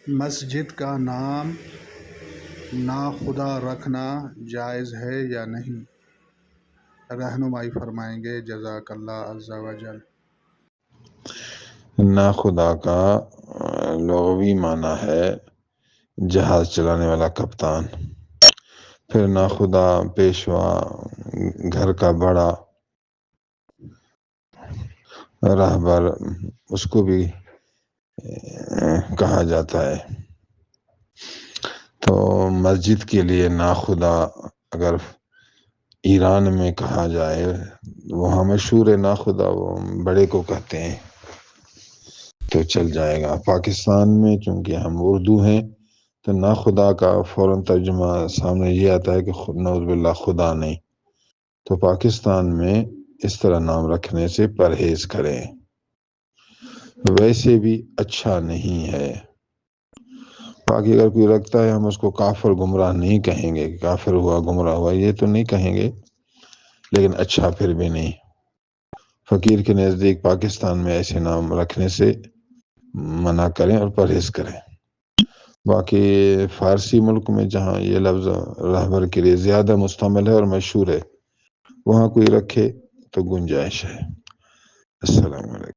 مسجد کا نام ناخدا رکھنا جائز ہے یا نہیں؟ رہنمائی فرمائیں گے جزاک اللہ عز و جل۔ ناخدا کا لغوی معنی ہے جہاز چلانے والا کپتان، پھر ناخدا پیشوا، گھر کا بڑا، راہبر، اس کو بھی کہا جاتا ہے۔ تو مسجد کے لیے ناخدا اگر ایران میں کہا جائے، وہاں مشہور ہے ناخدا، وہ بڑے کو کہتے ہیں، تو چل جائے گا۔ پاکستان میں چونکہ ہم اردو ہیں تو ناخدا کا فوراً ترجمہ سامنے یہ آتا ہے کہ نعوذ باللہ خدا نہیں، تو پاکستان میں اس طرح نام رکھنے سے پرہیز کریں، ویسے بھی اچھا نہیں ہے۔ باقی اگر کوئی رکھتا ہے، ہم اس کو کافر گمراہ نہیں کہیں گے کہ کافر ہوا، گمراہ ہوا، یہ تو نہیں کہیں گے، لیکن اچھا پھر بھی نہیں۔ فقیر کے نزدیک پاکستان میں ایسے نام رکھنے سے منع کریں اور پرہیز کریں۔ باقی فارسی ملک میں جہاں یہ لفظ رہبر کے لیے زیادہ مستعمل ہے اور مشہور ہے، وہاں کوئی رکھے تو گنجائش ہے۔ السلام علیکم۔